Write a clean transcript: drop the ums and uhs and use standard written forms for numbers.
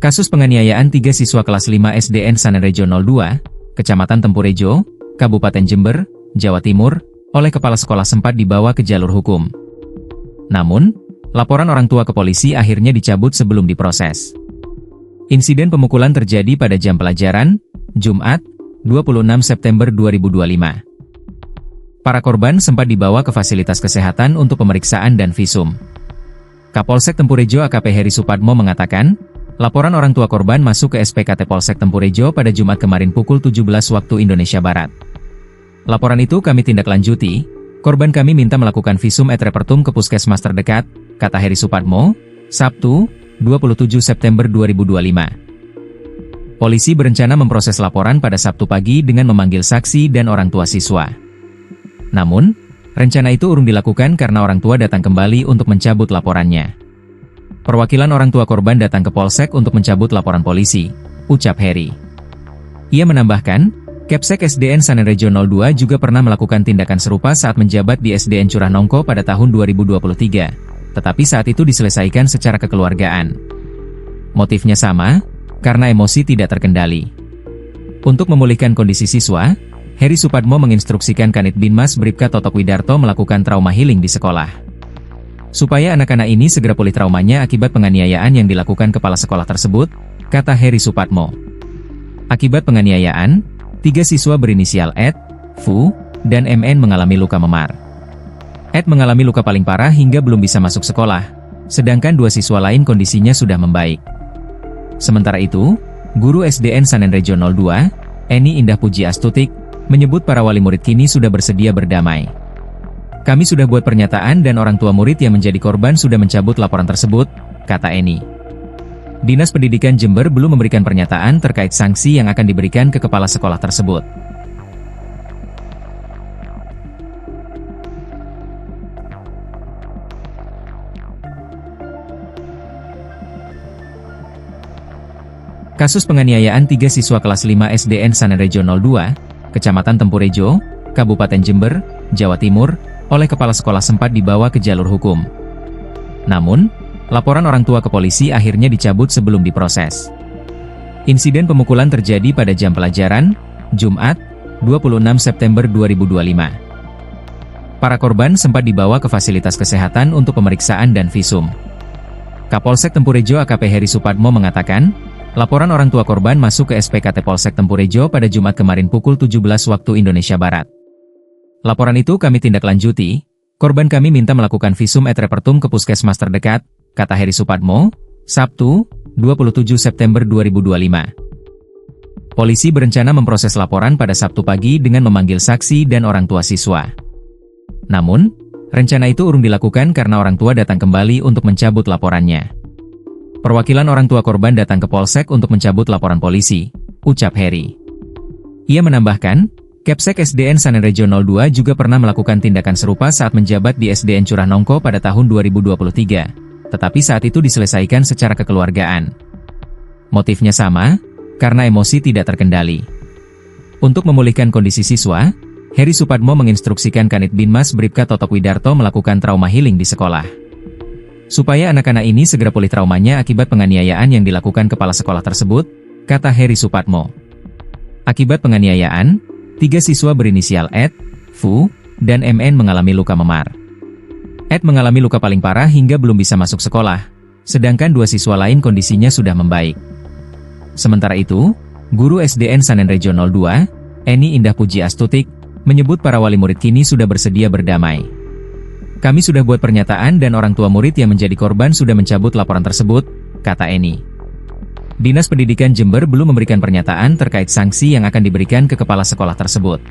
Kasus penganiayaan 3 siswa kelas 5 SDN Sanerejo 02, Kecamatan Tempurejo, Kabupaten Jember, Jawa Timur, oleh kepala sekolah sempat dibawa ke jalur hukum. Namun, laporan orang tua ke polisi akhirnya dicabut sebelum diproses. Insiden pemukulan terjadi pada jam pelajaran, Jumat, 26 September 2025. Para korban sempat dibawa ke fasilitas kesehatan untuk pemeriksaan dan visum. Kapolsek Tempurejo AKP Heri Supadmo mengatakan, laporan orang tua korban masuk ke SPKT Polsek Tempurejo pada Jumat kemarin pukul 17 waktu Indonesia Barat. Laporan itu kami tindak lanjuti, korban kami minta melakukan visum et repertum ke puskesmas terdekat, kata Heri Supadmo, Sabtu, 27 September 2025. Polisi berencana memproses laporan pada Sabtu pagi dengan memanggil saksi dan orang tua siswa. Namun, rencana itu urung dilakukan karena orang tua datang kembali untuk mencabut laporannya. Perwakilan orang tua korban datang ke Polsek untuk mencabut laporan polisi, ucap Heri. Ia menambahkan, Kepsek SDN Sanerejo 02 juga pernah melakukan tindakan serupa saat menjabat di SDN Curah Nongko pada tahun 2023, tetapi saat itu diselesaikan secara kekeluargaan. Motifnya sama, karena emosi tidak terkendali. Untuk memulihkan kondisi siswa, Heri Supadmo menginstruksikan Kanit Binmas Bripka Totok Widarto melakukan trauma healing di sekolah. Supaya anak-anak ini segera pulih traumanya akibat penganiayaan yang dilakukan kepala sekolah tersebut, kata Heri Supadmo. Akibat penganiayaan, 3 siswa berinisial Ed, Fu, dan MN mengalami luka memar. Ed mengalami luka paling parah hingga belum bisa masuk sekolah, sedangkan 2 siswa lain kondisinya sudah membaik. Sementara itu, guru SDN Sanerejo 02, Eni Indah Puji Astutik, menyebut para wali murid kini sudah bersedia berdamai. Kami sudah buat pernyataan dan orang tua murid yang menjadi korban sudah mencabut laporan tersebut, kata Eni. Dinas Pendidikan Jember belum memberikan pernyataan terkait sanksi yang akan diberikan ke kepala sekolah tersebut. Kasus penganiayaan 3 siswa kelas 5 SDN Sanerejo 02, Kecamatan Tempurejo, Kabupaten Jember, Jawa Timur, oleh kepala sekolah sempat dibawa ke jalur hukum. Namun, laporan orang tua ke polisi akhirnya dicabut sebelum diproses. Insiden pemukulan terjadi pada jam pelajaran, Jumat, 26 September 2025. Para korban sempat dibawa ke fasilitas kesehatan untuk pemeriksaan dan visum. Kapolsek Tempurejo AKP Heri Supadmo mengatakan, laporan orang tua korban masuk ke SPKT Polsek Tempurejo pada Jumat kemarin pukul 17 waktu Indonesia Barat. Laporan itu kami tindak lanjuti, korban kami minta melakukan visum et repertum ke puskesmas terdekat, kata Heri Supadmo, Sabtu, 27 September 2025. Polisi berencana memproses laporan pada Sabtu pagi dengan memanggil saksi dan orang tua siswa. Namun, rencana itu urung dilakukan karena orang tua datang kembali untuk mencabut laporannya. Perwakilan orang tua korban datang ke Polsek untuk mencabut laporan polisi, ucap Heri. Ia menambahkan, Kepsek SDN Sanerejo 02 juga pernah melakukan tindakan serupa saat menjabat di SDN Curah Nongko pada tahun 2023, tetapi saat itu diselesaikan secara kekeluargaan. Motifnya sama, karena emosi tidak terkendali. Untuk memulihkan kondisi siswa, Heri Supadmo menginstruksikan Kanit Binmas Bripka Totok Widarto melakukan trauma healing di sekolah. Supaya anak-anak ini segera pulih traumanya akibat penganiayaan yang dilakukan kepala sekolah tersebut, kata Heri Supadmo. Akibat penganiayaan, 3 siswa berinisial Ed, Fu, dan MN mengalami luka memar. Ed mengalami luka paling parah hingga belum bisa masuk sekolah, sedangkan 2 siswa lain kondisinya sudah membaik. Sementara itu, guru SDN Sanerejo 02, Eni Indah Puji Astutik, menyebut para wali murid kini sudah bersedia berdamai. Kami sudah buat pernyataan dan orang tua murid yang menjadi korban sudah mencabut laporan tersebut, kata Eni. Dinas Pendidikan Jember belum memberikan pernyataan terkait sanksi yang akan diberikan ke kepala sekolah tersebut.